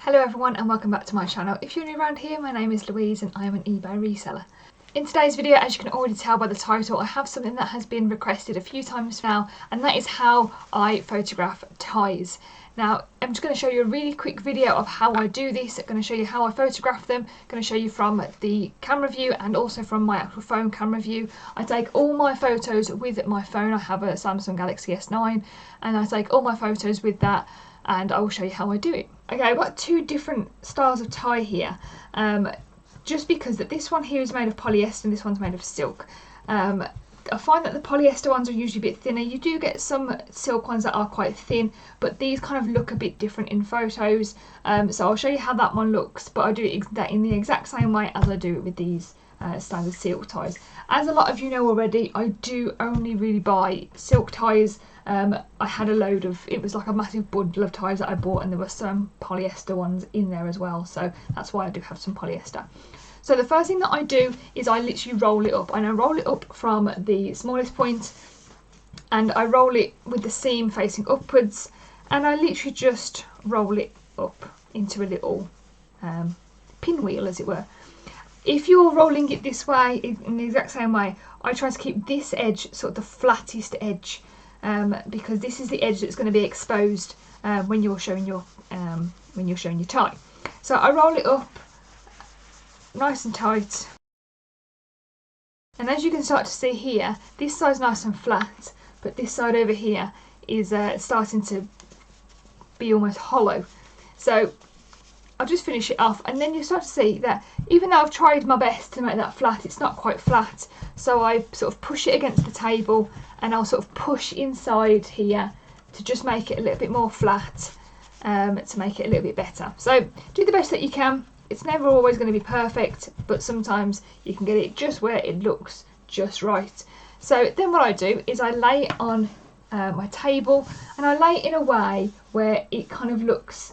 Hello everyone and welcome back to my channel. If you're new around here, my name is Louise and I am an eBay reseller. In today's video, as you can already tell by the title, I have something that has been requested a few times now, and that is how I photograph ties. Now, I'm just going to show you a really quick video of how I do this. I'm going to show you how I photograph them. I'm going to show you from the camera view and also from my actual phone camera view. I take all my photos with my phone. I have a Samsung Galaxy S9 and I take all my photos with that, and I will show you how I do it. Okay, I've got two different styles of tie here, just because that this one here is made of polyester and this one's made of silk. I find that the polyester ones are usually a bit thinner. You do get some silk ones that are quite thin, but these kind of look a bit different in photos. So I'll show you how that one looks, but I do it in the exact same way as I do it with these standard silk ties. As a lot of you know already, I do only really buy silk ties. I had a load of, it was like a massive bundle of ties that I bought, and there were some polyester ones in there as well, so that's why I do have some polyester. So the first thing that I do is I literally roll it up, and I roll it up from the smallest point and I roll it with the seam facing upwards, and I literally just roll it up into a little pinwheel, as it were. If you're rolling it this way, in the exact same way, I try to keep this edge sort of the flattest edge, because this is the edge that's going to be exposed when you're showing your tie. So I roll it up nice and tight, and as you can start to see here, this side's nice and flat, but this side over here is starting to be almost hollow. So I'll just finish it off, and then you start to see that even though I've tried my best to make that flat, it's not quite flat. So I sort of push it against the table, and I'll sort of push inside here to just make it a little bit more flat, to make it a little bit better. So do the best that you can. It's never always going to be perfect, but sometimes you can get it just where it looks just right. So then what I do is I lay it on my table, and I lay it in a way where it kind of looks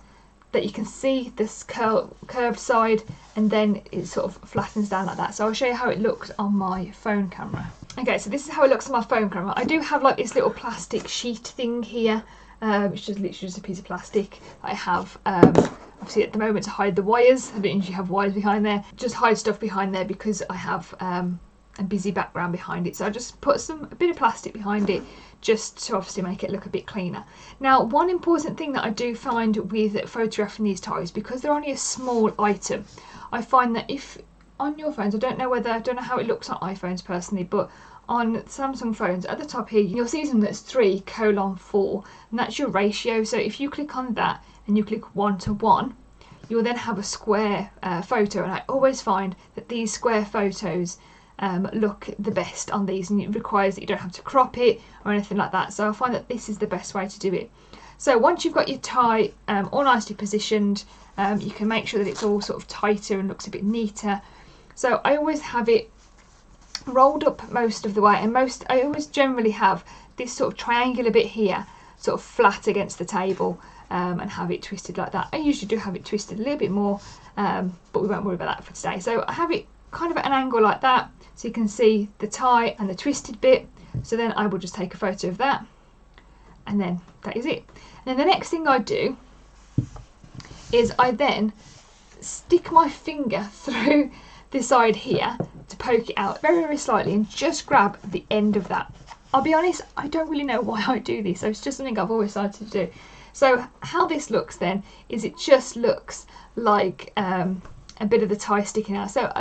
that you can see this curved side, and then it sort of flattens down like that. So I'll show you how it looks on my phone camera. Okay, so this is how it looks on my phone camera. I do have like this little plastic sheet thing here, which is literally just a piece of plastic that I have obviously at the moment to hide the wires. I don't usually have wires behind there, just hide stuff behind there because I have a busy background behind it. So I just put a bit of plastic behind it, just to obviously make it look a bit cleaner. Now, one important thing that I do find with photographing these ties, because they're only a small item, I find that if on your phones, I don't know how it looks on iPhones personally, but on Samsung phones at the top here, you'll see something that's 3:4, and that's your ratio. So if you click on that and you click 1:1, you'll then have a square photo, and I always find that these square photos look the best on these, and it requires that you don't have to crop it or anything like that. So I find that this is the best way to do it. So once you've got your tie all nicely positioned, you can make sure that it's all sort of tighter and looks a bit neater. So I always have it rolled up most of the way, and I always generally have this sort of triangular bit here sort of flat against the table, and have it twisted like that. I usually do have it twisted a little bit more, but we won't worry about that for today. So I have it kind of at an angle like that, so you can see the tie and the twisted bit. So then I will just take a photo of that, and then that is it. And then the next thing I do is I then stick my finger through the side here to poke it out very, very slightly, and just grab the end of that. I'll be honest, I don't really know why I do this, so it's just something I've always started to do. So how this looks then is it just looks like a bit of the tie sticking out. So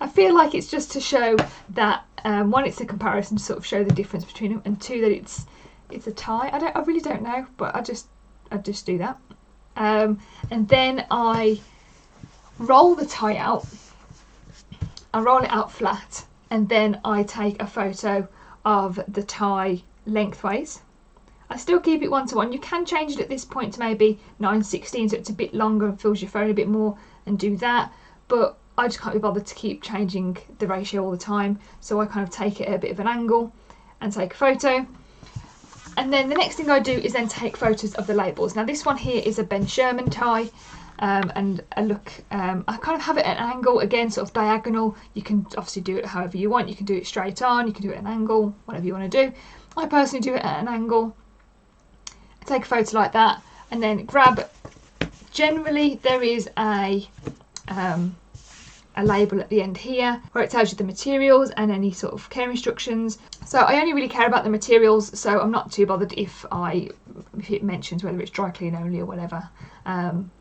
I feel like it's just to show that one, it's a comparison to sort of show the difference between them, and two, that it's a tie. I really don't know, but I just do that. And then I roll the tie out. I roll it out flat, and then I take a photo of the tie lengthways. I still keep it 1:1. You can change it at this point to maybe 9:16, so it's a bit longer and fills your phone a bit more, and do that. But I just can't be bothered to keep changing the ratio all the time, so I kind of take it at a bit of an angle and take a photo. And then the next thing I do is then take photos of the labels. Now this one here is a Ben Sherman tie, and I kind of have it at an angle, again sort of diagonal. You can obviously do it however you want. You can do it straight on, you can do it at an angle, whatever you want to do. I personally do it at an angle. Take a photo like that, and then grab Generally there is a label at the end here where it tells you the materials and any sort of care instructions. So I only really care about the materials, so I'm not too bothered if it mentions whether it's dry clean only or whatever.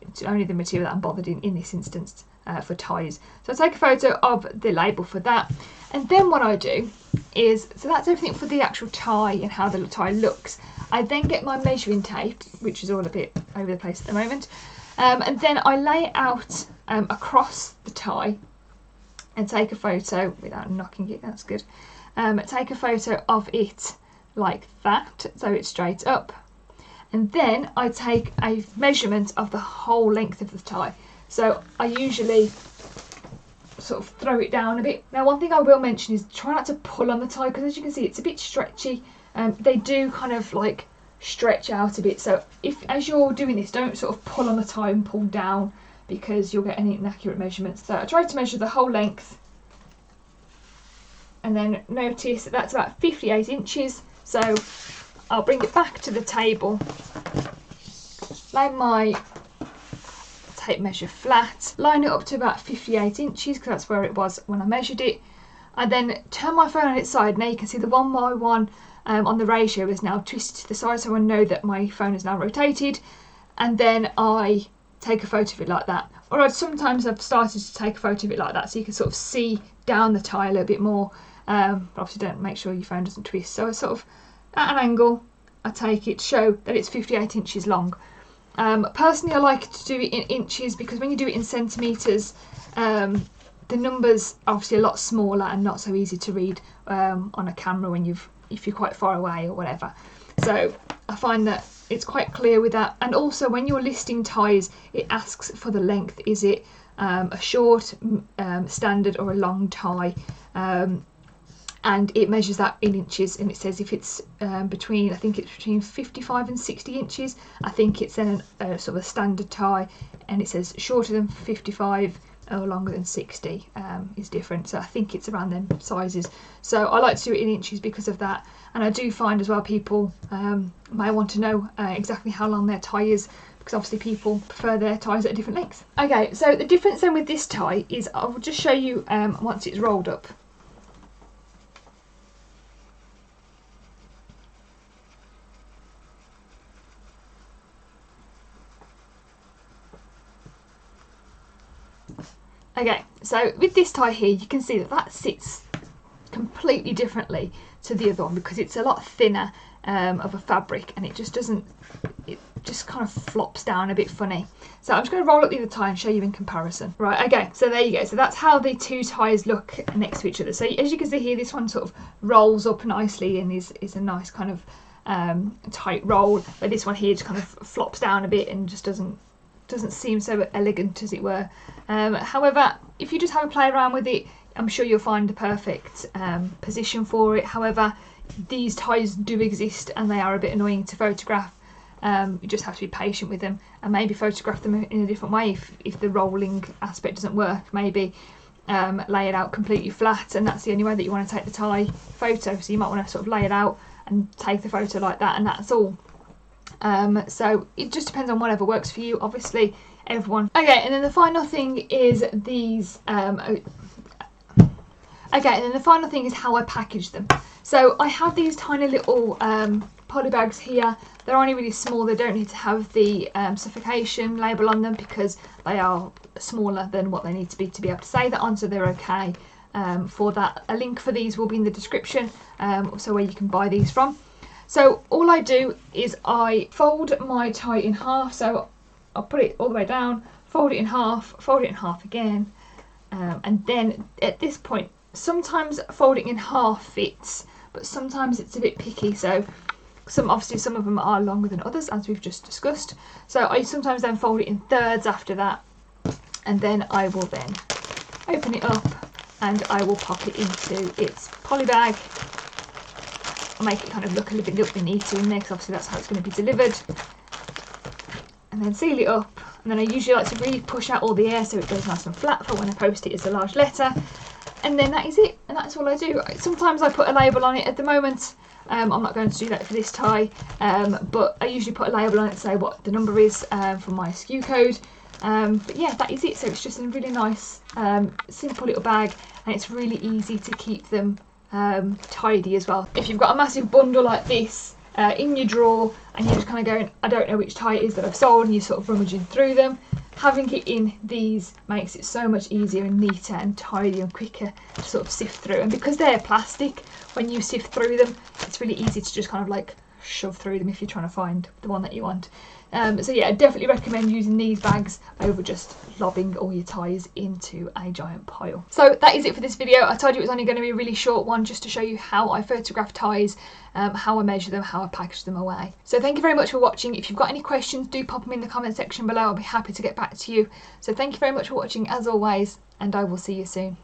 It's only the material that I'm bothered in this instance for ties. So I take a photo of the label for that, and then what I do is, so that's everything for the actual tie and how the tie looks. I then get my measuring tape, which is all a bit over the place at the moment, and then I lay it out across the tie and take a photo without knocking it, that's good. Take a photo of it like that, so it's straight up, and then I take a measurement of the whole length of the tie. So I usually sort of throw it down a bit. Now one thing I will mention is try not to pull on the tie, because as you can see it's a bit stretchy. They do kind of like stretch out a bit, so as you're doing this, don't sort of pull on the tie and pull down, because you'll get an inaccurate measurement. So I try to measure the whole length, and then notice that that's about 58 inches. So I'll bring it back to the table, lay my tape measure flat, line it up to about 58 inches because that's where it was when I measured it. I then turn my phone on its side. Now you can see the 1x1 on the ratio is now twisted to the side, so I know that my phone is now rotated, and then I take a photo of it like that. Or sometimes I've started to take a photo of it like that so you can sort of see down the tie a little bit more, but obviously don't make sure your phone doesn't twist. So I sort of at an angle I take it to show that it's 58 inches long. Personally I like to do it in inches, because when you do it in centimetres the numbers are obviously a lot smaller and not so easy to read on a camera if you're quite far away or whatever. So I find that it's quite clear with that. And also when you're listing ties, it asks for the length. Is it a short, standard, or a long tie? And it measures that in inches, and it says if it's between, I think it's between 55 and 60 inches, I think it's then a sort of a standard tie, and it says shorter than 55 or longer than 60 is different. So I think it's around them sizes. So I like to do it in inches because of that. And I do find as well people may want to know exactly how long their tie is, because obviously people prefer their ties at a different length. Okay, so the difference then with this tie is I will just show you once it's rolled up. Okay, so with this tie here, you can see that sits completely differently to the other one, because it's a lot thinner of a fabric, and it just kind of flops down a bit funny. So I'm just going to roll up the other tie and show you in comparison. Right, okay, so there you go. So that's how the two ties look next to each other. So as you can see here, this one sort of rolls up nicely and is a nice kind of tight roll, but this one here just kind of flops down a bit and just doesn't seem so elegant, as it were. However, if you just have a play around with it, I'm sure you'll find the perfect position for it. However, these ties do exist and they are a bit annoying to photograph. You just have to be patient with them and maybe photograph them in a different way if the rolling aspect doesn't work. Maybe lay it out completely flat, and that's the only way that you want to take the tie photo. So you might want to sort of lay it out and take the photo like that, and that's all. So it just depends on whatever works for you, obviously, everyone. Okay, and then the final thing is these how I package them. So I have these tiny little polybags here. They're only really small. They don't need to have the suffocation label on them because they are smaller than what they need to be able to say that on, so they're okay for that. A link for these will be in the description, so where you can buy these from. So all I do is I fold my tie in half. So I'll put it all the way down, fold it in half again, and then at this point, sometimes folding in half fits, but sometimes it's a bit picky. So obviously some of them are longer than others, as we've just discussed. So I sometimes then fold it in thirds after that, and then I will then open it up and I will pop it into its poly bag. I'll make it kind of look a little bit neater in there, because obviously that's how it's going to be delivered. And then seal it up, and then I usually like to really push out all the air so it goes nice and flat for when I post it as a large letter. And then that is it, and that's all I do. Sometimes I put a label on it. At the moment I'm not going to do that for this tie, but I usually put a label on it to say what the number is for my SKU code. But yeah, that is it. So it's just a really nice, simple little bag, and it's really easy to keep them tidy as well. If you've got a massive bundle like this in your drawer and you're just kind of going, I don't know which tie it is that I've sold, and you're sort of rummaging through them, having it in these makes it so much easier and neater and tidy and quicker to sort of sift through. And because they're plastic, when you sift through them, it's really easy to just kind of like shove through them if you're trying to find the one that you want. So yeah, I definitely recommend using these bags over just lobbing all your ties into a giant pile. So that is it for this video. I told you it was only going to be a really short one, just to show you how I photograph ties, how I measure them, how I package them away. So thank you very much for watching. If you've got any questions, do pop them in the comment section below. I'll be happy to get back to you. So thank you very much for watching as always, and I will see you soon.